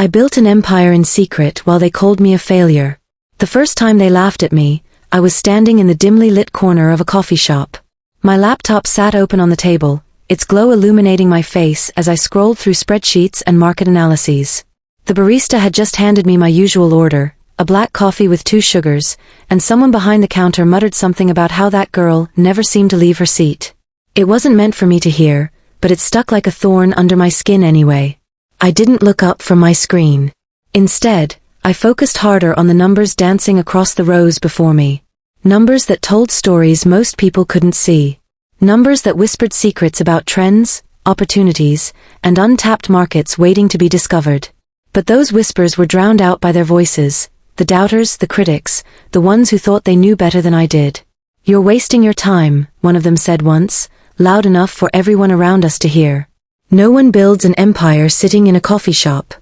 I built an empire in secret while they called me a failure. The first time they laughed at me, I was standing in the dimly lit corner of a coffee shop. My laptop sat open on the table, its glow illuminating my face as I scrolled through spreadsheets and market analyses. The barista had just handed me my usual order, a black coffee with 2 sugars, and someone behind the counter muttered something about how that girl never seemed to leave her seat. It wasn't meant for me to hear, but it stuck like a thorn under my skin anyway. I didn't look up from my screen. Instead, I focused harder on the numbers dancing across the rows before me. Numbers that told stories most people couldn't see. Numbers that whispered secrets about trends, opportunities, and untapped markets waiting to be discovered. But those whispers were drowned out by their voices, the doubters, the critics, the ones who thought they knew better than I did. "You're wasting your time," one of them said once, loud enough for everyone around us to hear. "No one builds an empire sitting in a coffee shop."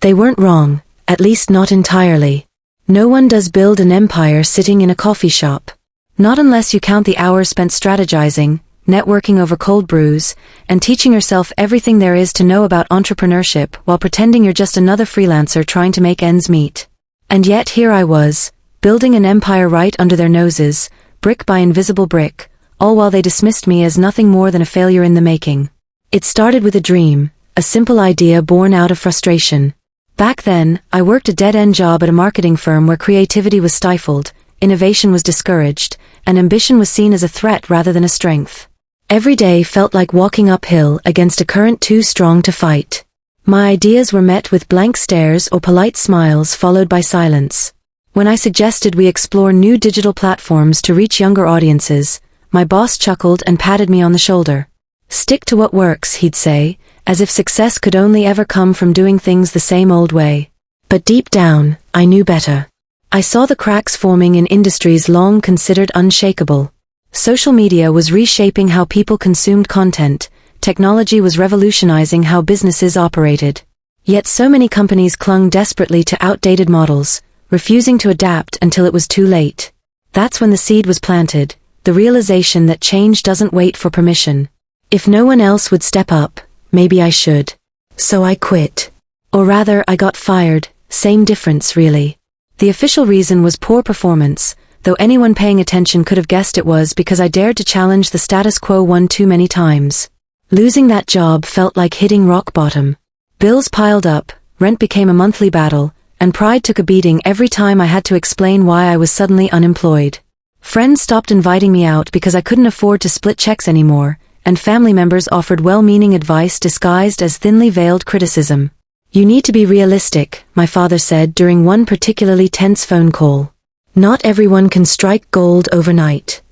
They weren't wrong, at least not entirely. No one does build an empire sitting in a coffee shop. Not unless you count the hours spent strategizing, networking over cold brews, and teaching yourself everything there is to know about entrepreneurship while pretending you're just another freelancer trying to make ends meet. And yet here I was, building an empire right under their noses, brick by invisible brick, all while they dismissed me as nothing more than a failure in the making. It started with a dream, a simple idea born out of frustration. Back then, I worked a dead-end job at a marketing firm where creativity was stifled, innovation was discouraged, and ambition was seen as a threat rather than a strength. Every day felt like walking uphill against a current too strong to fight. My ideas were met with blank stares or polite smiles followed by silence. When I suggested we explore new digital platforms to reach younger audiences, my boss chuckled and patted me on the shoulder. "Stick to what works," he'd say, as if success could only ever come from doing things the same old way. But deep down, I knew better. I saw the cracks forming in industries long considered unshakable. Social media was reshaping how people consumed content, technology was revolutionizing how businesses operated. Yet so many companies clung desperately to outdated models, refusing to adapt until it was too late. That's when the seed was planted, the realization that change doesn't wait for permission. If no one else would step up, maybe I should. So I quit. Or rather, I got fired, same difference really. The official reason was poor performance, though anyone paying attention could have guessed it was because I dared to challenge the status quo one too many times. Losing that job felt like hitting rock bottom. Bills piled up, rent became a monthly battle, and pride took a beating every time I had to explain why I was suddenly unemployed. Friends stopped inviting me out because I couldn't afford to split checks anymore, and family members offered well-meaning advice disguised as thinly veiled criticism. "You need to be realistic," my father said during one particularly tense phone call. "Not everyone can strike gold overnight."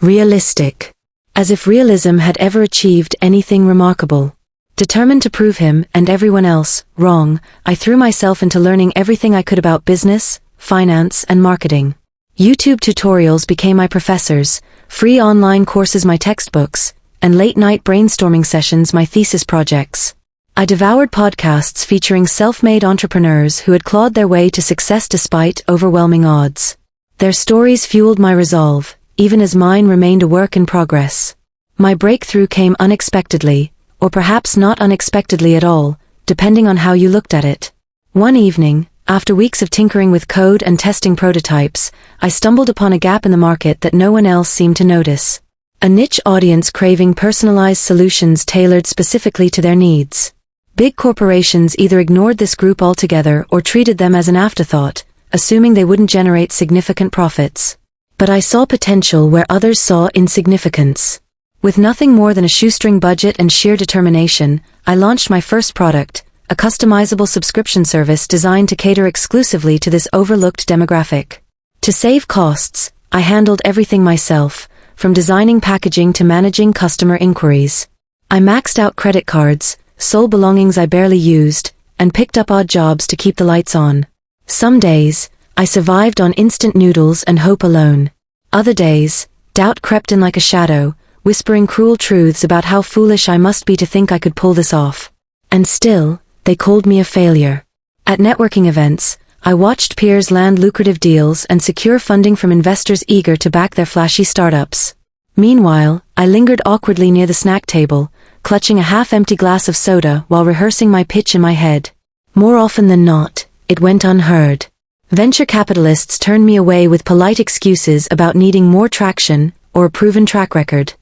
Realistic. As if realism had ever achieved anything remarkable. Determined to prove him, and everyone else, wrong, I threw myself into learning everything I could about business, finance, and marketing. YouTube tutorials became my professors, free online courses my textbooks, and late-night brainstorming sessions my thesis projects. I devoured podcasts featuring self-made entrepreneurs who had clawed their way to success despite overwhelming odds. Their stories fueled my resolve, even as mine remained a work in progress. My breakthrough came unexpectedly, or perhaps not unexpectedly at all, depending on how you looked at it. One evening, after weeks of tinkering with code and testing prototypes, I stumbled upon a gap in the market that no one else seemed to notice. A niche audience craving personalized solutions tailored specifically to their needs. Big corporations either ignored this group altogether or treated them as an afterthought, assuming they wouldn't generate significant profits. But I saw potential where others saw insignificance. With nothing more than a shoestring budget and sheer determination, I launched my first product, a customizable subscription service designed to cater exclusively to this overlooked demographic. To save costs, I handled everything myself, from designing packaging to managing customer inquiries. I maxed out credit cards, sold belongings I barely used, and picked up odd jobs to keep the lights on. Some days, I survived on instant noodles and hope alone. Other days, doubt crept in like a shadow, whispering cruel truths about how foolish I must be to think I could pull this off. And still, they called me a failure. At networking events, I watched peers land lucrative deals and secure funding from investors eager to back their flashy startups. Meanwhile, I lingered awkwardly near the snack table, clutching a half-empty glass of soda while rehearsing my pitch in my head. More often than not, it went unheard. Venture capitalists turned me away with polite excuses about needing more traction or a proven track record.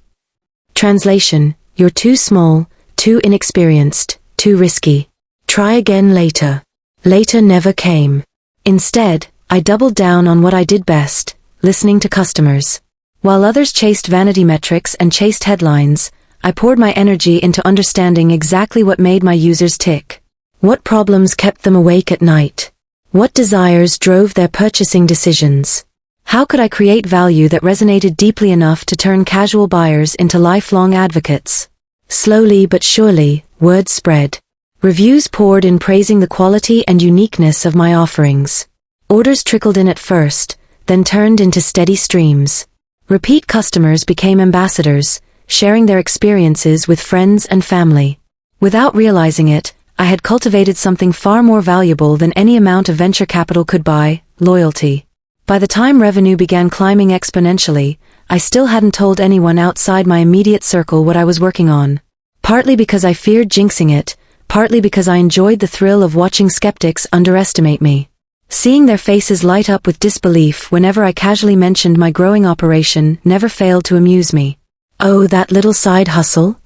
Translation: you're too small, too inexperienced, too risky. Try again later. Later never came. Instead, I doubled down on what I did best, listening to customers. While others chased vanity metrics and chased headlines, I poured my energy into understanding exactly what made my users tick. What problems kept them awake at night? What desires drove their purchasing decisions? How could I create value that resonated deeply enough to turn casual buyers into lifelong advocates? Slowly but surely, word spread. Reviews poured in praising the quality and uniqueness of my offerings. Orders trickled in at first, then turned into steady streams. Repeat customers became ambassadors, sharing their experiences with friends and family. Without realizing it, I had cultivated something far more valuable than any amount of venture capital could buy: loyalty. By the time revenue began climbing exponentially, I still hadn't told anyone outside my immediate circle what I was working on. Partly because I feared jinxing it, partly because I enjoyed the thrill of watching skeptics underestimate me. Seeing their faces light up with disbelief whenever I casually mentioned my growing operation never failed to amuse me. "Oh, that little side hustle?"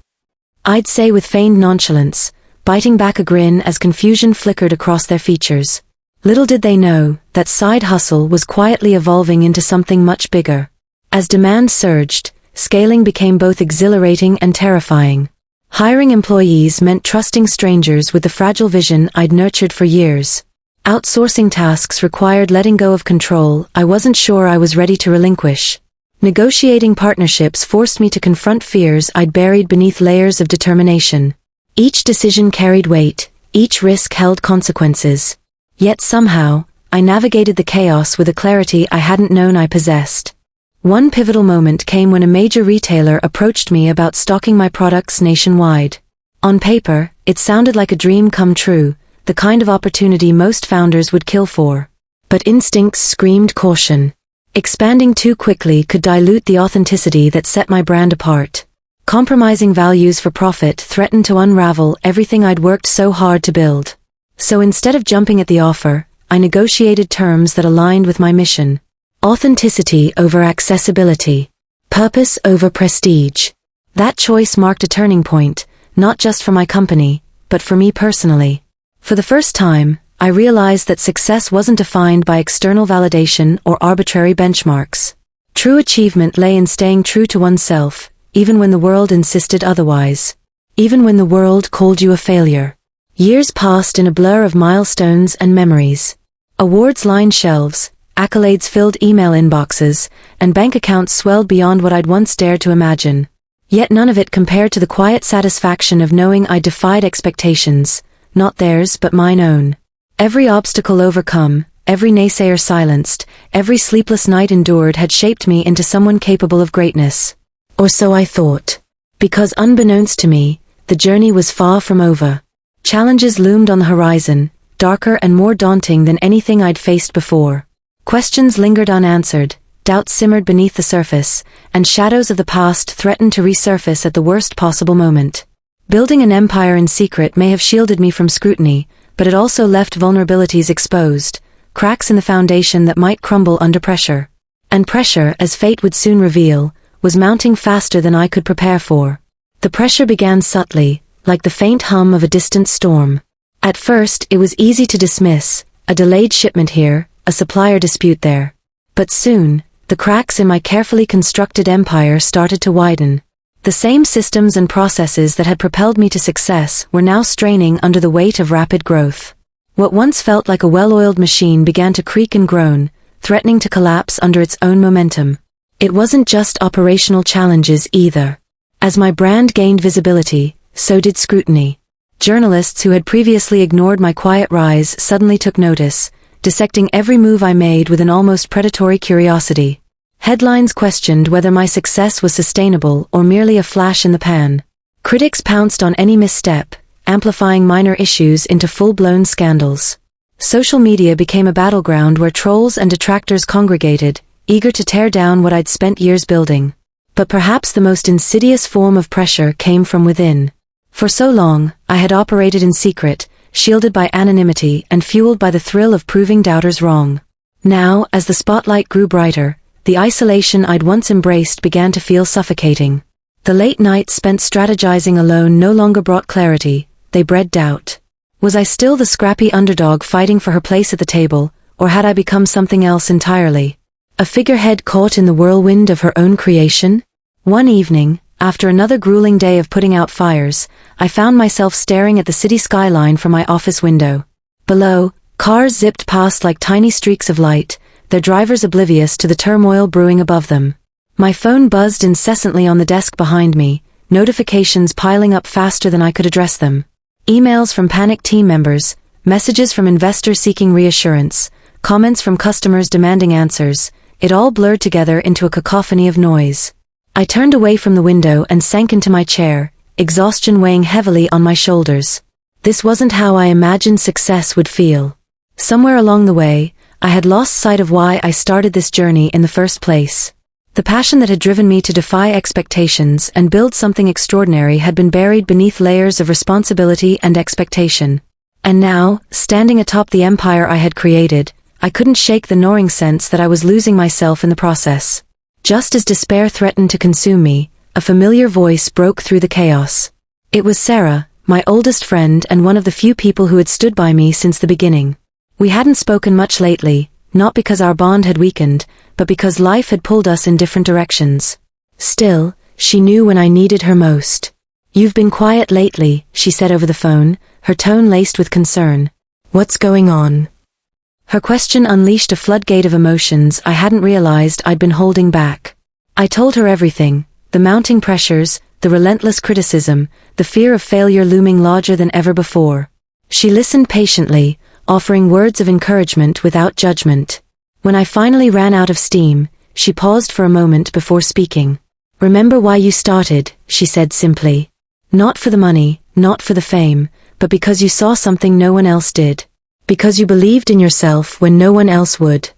I'd say with feigned nonchalance, biting back a grin as confusion flickered across their features. Little did they know that side hustle was quietly evolving into something much bigger. As demand surged, scaling became both exhilarating and terrifying. Hiring employees meant trusting strangers with the fragile vision I'd nurtured for years. Outsourcing tasks required letting go of control I wasn't sure I was ready to relinquish. Negotiating partnerships forced me to confront fears I'd buried beneath layers of determination. Each decision carried weight, each risk held consequences. Yet somehow, I navigated the chaos with a clarity I hadn't known I possessed. One pivotal moment came when a major retailer approached me about stocking my products nationwide. On paper, it sounded like a dream come true, the kind of opportunity most founders would kill for. But instincts screamed caution. Expanding too quickly could dilute the authenticity that set my brand apart. Compromising values for profit threatened to unravel everything I'd worked so hard to build. So instead of jumping at the offer, I negotiated terms that aligned with my mission. Authenticity over accessibility. Purpose over prestige. That choice marked a turning point, not just for my company, but for me personally. For the first time, I realized that success wasn't defined by external validation or arbitrary benchmarks. True achievement lay in staying true to oneself, even when the world insisted otherwise. Even when the world called you a failure. Years passed in a blur of milestones and memories. Awards lined shelves, accolades filled email inboxes, and bank accounts swelled beyond what I'd once dared to imagine. Yet none of it compared to the quiet satisfaction of knowing I defied expectations, not theirs but mine own. Every obstacle overcome, every naysayer silenced, every sleepless night endured had shaped me into someone capable of greatness. Or so I thought. Because unbeknownst to me, the journey was far from over. Challenges loomed on the horizon, darker and more daunting than anything I'd faced before. Questions lingered unanswered, doubts simmered beneath the surface, and shadows of the past threatened to resurface at the worst possible moment. Building an empire in secret may have shielded me from scrutiny, but it also left vulnerabilities exposed, cracks in the foundation that might crumble under pressure. And pressure, as fate would soon reveal, was mounting faster than I could prepare for. The pressure began subtly, like the faint hum of a distant storm. At first, it was easy to dismiss, a delayed shipment here, a supplier dispute there. But soon, the cracks in my carefully constructed empire started to widen. The same systems and processes that had propelled me to success were now straining under the weight of rapid growth. What once felt like a well-oiled machine began to creak and groan, threatening to collapse under its own momentum. It wasn't just operational challenges either. As my brand gained visibility, so did scrutiny. Journalists who had previously ignored my quiet rise suddenly took notice, dissecting every move I made with an almost predatory curiosity. Headlines questioned whether my success was sustainable or merely a flash in the pan. Critics pounced on any misstep, amplifying minor issues into full-blown scandals. Social media became a battleground where trolls and detractors congregated, eager to tear down what I'd spent years building. But perhaps the most insidious form of pressure came from within. For so long, I had operated in secret, shielded by anonymity and fueled by the thrill of proving doubters wrong. Now, as the spotlight grew brighter, the isolation I'd once embraced began to feel suffocating. The late nights spent strategizing alone no longer brought clarity, they bred doubt. Was I still the scrappy underdog fighting for her place at the table, or had I become something else entirely? A figurehead caught in the whirlwind of her own creation? One evening, after another grueling day of putting out fires, I found myself staring at the city skyline from my office window. Below, cars zipped past like tiny streaks of light, their drivers oblivious to the turmoil brewing above them. My phone buzzed incessantly on the desk behind me, notifications piling up faster than I could address them. Emails from panicked team members, messages from investors seeking reassurance, comments from customers demanding answers, it all blurred together into a cacophony of noise. I turned away from the window and sank into my chair, exhaustion weighing heavily on my shoulders. This wasn't how I imagined success would feel. Somewhere along the way, I had lost sight of why I started this journey in the first place. The passion that had driven me to defy expectations and build something extraordinary had been buried beneath layers of responsibility and expectation. And now, standing atop the empire I had created, I couldn't shake the gnawing sense that I was losing myself in the process. Just as despair threatened to consume me, a familiar voice broke through the chaos. It was Sarah, my oldest friend and one of the few people who had stood by me since the beginning. We hadn't spoken much lately, not because our bond had weakened, but because life had pulled us in different directions. Still, she knew when I needed her most. "You've been quiet lately," she said over the phone, her tone laced with concern. "What's going on?" Her question unleashed a floodgate of emotions I hadn't realized I'd been holding back. I told her everything, the mounting pressures, the relentless criticism, the fear of failure looming larger than ever before. She listened patiently, offering words of encouragement without judgment. When I finally ran out of steam, she paused for a moment before speaking. "Remember why you started," she said simply. "Not for the money, not for the fame, but because you saw something no one else did. Because you believed in yourself when no one else would."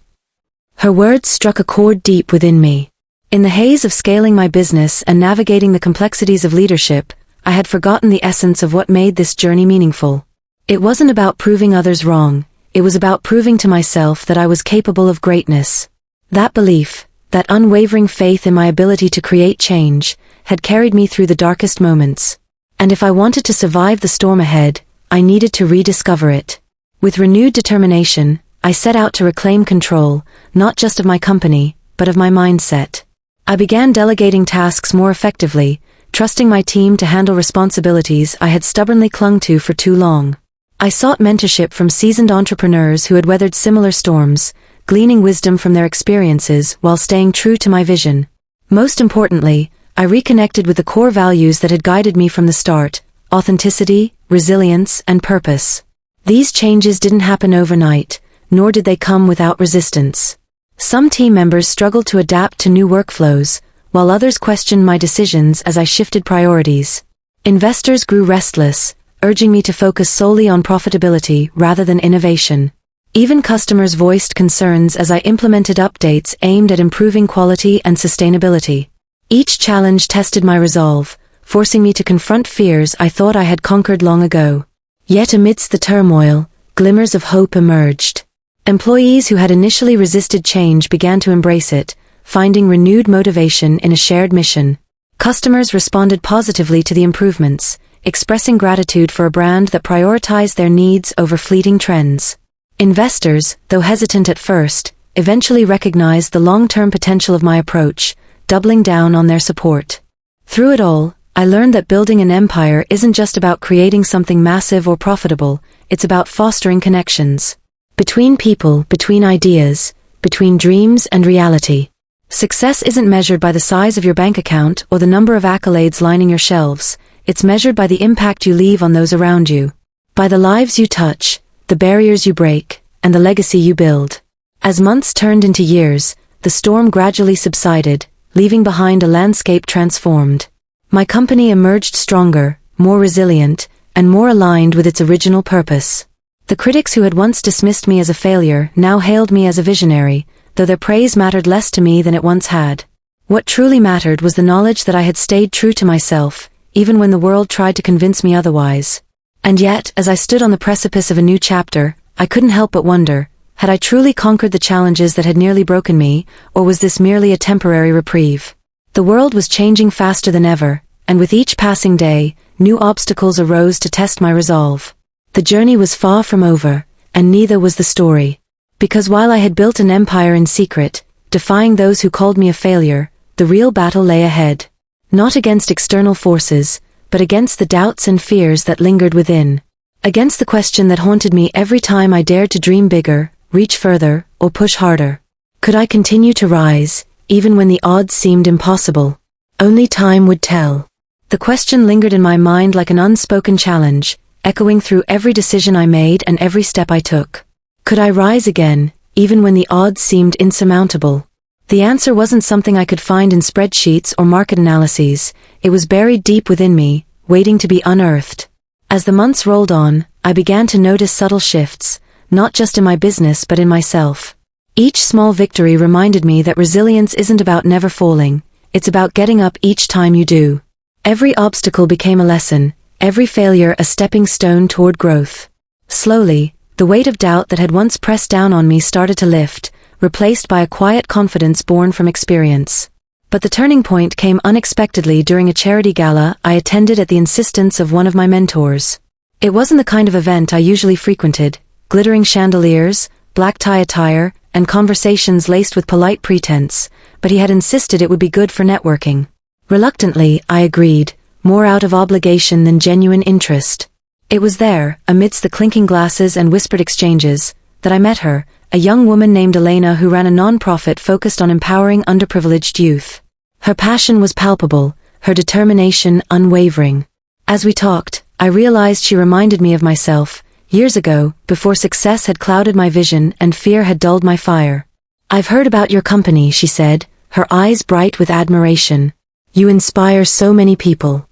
Her words struck a chord deep within me. In the haze of scaling my business and navigating the complexities of leadership, I had forgotten the essence of what made this journey meaningful. It wasn't about proving others wrong, it was about proving to myself that I was capable of greatness. That belief, that unwavering faith in my ability to create change, had carried me through the darkest moments. And if I wanted to survive the storm ahead, I needed to rediscover it. With renewed determination, I set out to reclaim control, not just of my company, but of my mindset. I began delegating tasks more effectively, trusting my team to handle responsibilities I had stubbornly clung to for too long. I sought mentorship from seasoned entrepreneurs who had weathered similar storms, gleaning wisdom from their experiences while staying true to my vision. Most importantly, I reconnected with the core values that had guided me from the start: authenticity, resilience, and purpose. These changes didn't happen overnight, nor did they come without resistance. Some team members struggled to adapt to new workflows, while others questioned my decisions as I shifted priorities. Investors grew restless, urging me to focus solely on profitability rather than innovation. Even customers voiced concerns as I implemented updates aimed at improving quality and sustainability. Each challenge tested my resolve, forcing me to confront fears I thought I had conquered long ago. Yet amidst the turmoil, glimmers of hope emerged. Employees who had initially resisted change began to embrace it, finding renewed motivation in a shared mission. Customers responded positively to the improvements, expressing gratitude for a brand that prioritized their needs over fleeting trends. Investors, though hesitant at first, eventually recognized the long-term potential of my approach, doubling down on their support. Through it all, I learned that building an empire isn't just about creating something massive or profitable, it's about fostering connections. Between people, between ideas, between dreams and reality. Success isn't measured by the size of your bank account or the number of accolades lining your shelves, it's measured by the impact you leave on those around you. By the lives you touch, the barriers you break, and the legacy you build. As months turned into years, the storm gradually subsided, leaving behind a landscape transformed. My company emerged stronger, more resilient, and more aligned with its original purpose. The critics who had once dismissed me as a failure now hailed me as a visionary, though their praise mattered less to me than it once had. What truly mattered was the knowledge that I had stayed true to myself, even when the world tried to convince me otherwise. And yet, as I stood on the precipice of a new chapter, I couldn't help but wonder, had I truly conquered the challenges that had nearly broken me, or was this merely a temporary reprieve? The world was changing faster than ever, and with each passing day, new obstacles arose to test my resolve. The journey was far from over, and neither was the story. Because while I had built an empire in secret, defying those who called me a failure, the real battle lay ahead. Not against external forces, but against the doubts and fears that lingered within. Against the question that haunted me every time I dared to dream bigger, reach further, or push harder. Could I continue to rise, even when the odds seemed impossible? Only time would tell. The question lingered in my mind like an unspoken challenge, echoing through every decision I made and every step I took. Could I rise again, even when the odds seemed insurmountable? The answer wasn't something I could find in spreadsheets or market analyses. It was buried deep within me, waiting to be unearthed. As the months rolled on, I began to notice subtle shifts, not just in my business but in myself. Each small victory reminded me that resilience isn't about never falling, it's about getting up each time you do. Every obstacle became a lesson, every failure a stepping stone toward growth. Slowly, the weight of doubt that had once pressed down on me started to lift, replaced by a quiet confidence born from experience. But the turning point came unexpectedly during a charity gala I attended at the insistence of one of my mentors. It wasn't the kind of event I usually frequented, glittering chandeliers, black tie attire, and conversations laced with polite pretense, but he had insisted it would be good for networking. Reluctantly, I agreed, more out of obligation than genuine interest. It was there, amidst the clinking glasses and whispered exchanges, that I met her, a young woman named Elena who ran a non-profit focused on empowering underprivileged youth. Her passion was palpable, her determination unwavering. As we talked, I realized she reminded me of myself, years ago, before success had clouded my vision and fear had dulled my fire. "I've heard about your company," she said, her eyes bright with admiration. "You inspire so many people."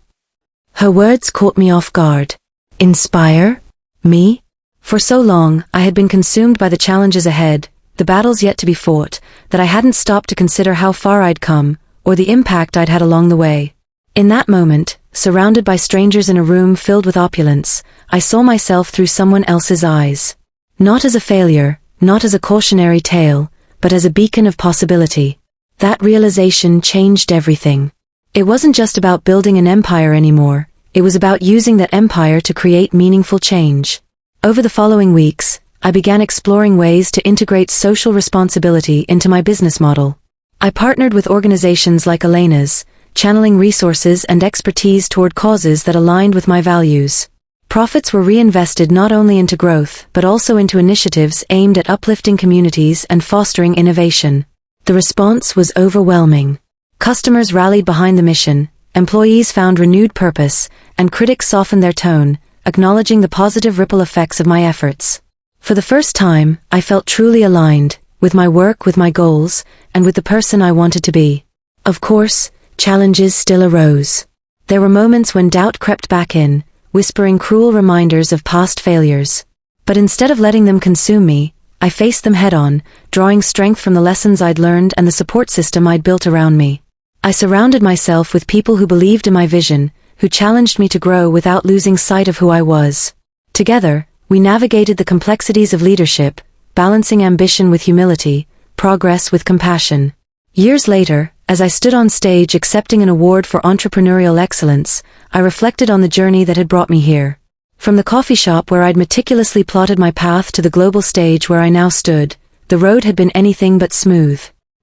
Her words caught me off guard. Inspire? Me? For so long, I had been consumed by the challenges ahead, the battles yet to be fought, that I hadn't stopped to consider how far I'd come, or the impact I'd had along the way. In that moment, surrounded by strangers in a room filled with opulence, I saw myself through someone else's eyes. Not as a failure, not as a cautionary tale, but as a beacon of possibility. That realization changed everything. It wasn't just about building an empire anymore, it was about using that empire to create meaningful change. Over the following weeks, I began exploring ways to integrate social responsibility into my business model. I partnered with organizations like Elena's, channeling resources and expertise toward causes that aligned with my values. Profits were reinvested not only into growth but also into initiatives aimed at uplifting communities and fostering innovation. The response was overwhelming. Customers rallied behind the mission, employees found renewed purpose, and critics softened their tone, acknowledging the positive ripple effects of my efforts. For the first time, I felt truly aligned, with my work, with my goals, and with the person I wanted to be. Of course, challenges still arose. There were moments when doubt crept back in, whispering cruel reminders of past failures. But instead of letting them consume me, I faced them head-on, drawing strength from the lessons I'd learned and the support system I'd built around me. I surrounded myself with people who believed in my vision, who challenged me to grow without losing sight of who I was. Together, we navigated the complexities of leadership, balancing ambition with humility, progress with compassion. Years later, as I stood on stage accepting an award for entrepreneurial excellence, I reflected on the journey that had brought me here. From the coffee shop where I'd meticulously plotted my path to the global stage where I now stood, the road had been anything but smooth.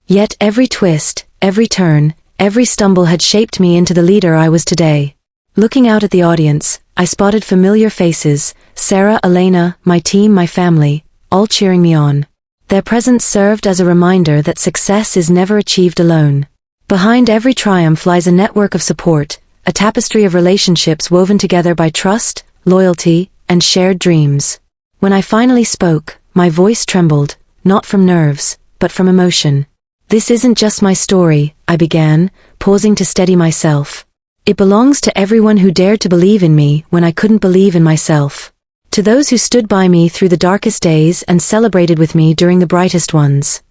Yet every twist, every turn, every stumble had shaped me into the leader I was today. Looking out at the audience, I spotted familiar faces, Sarah, Elena, my team, my family, all cheering me on. Their presence served as a reminder that success is never achieved alone. Behind every triumph lies a network of support, a tapestry of relationships woven together by trust, loyalty, and shared dreams. When I finally spoke, my voice trembled, not from nerves, but from emotion. "This isn't just my story," I began, pausing to steady myself. "It belongs to everyone who dared to believe in me when I couldn't believe in myself. To those who stood by me through the darkest days and celebrated with me during the brightest ones."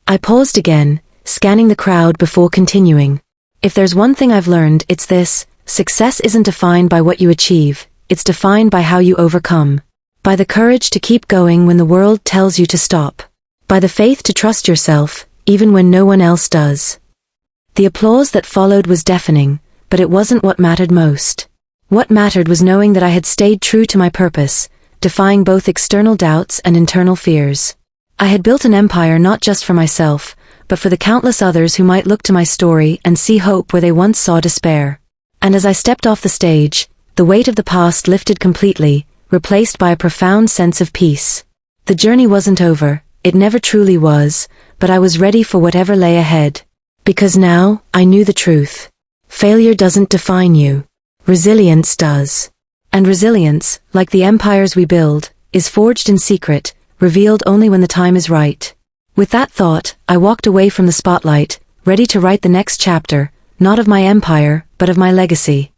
I paused again, scanning the crowd before continuing. If there's one thing I've learned, it's this: success isn't defined by what you achieve, it's defined by how you overcome. By the courage to keep going when the world tells you to stop. By the faith to trust yourself, even when no one else does. The applause that followed was deafening, but it wasn't what mattered most. What mattered was knowing that I had stayed true to my purpose, defying both external doubts and internal fears. I had built an empire not just for myself, but for the countless others who might look to my story and see hope where they once saw despair. And as I stepped off the stage, the weight of the past lifted completely, replaced by a profound sense of peace. The journey wasn't over, it never truly was, but I was ready for whatever lay ahead. Because now, I knew the truth. Failure doesn't define you. Resilience does. And resilience, like the empires we build, is forged in secret, revealed only when the time is right. With that thought, I walked away from the spotlight, ready to write the next chapter, not of my empire, but of my legacy.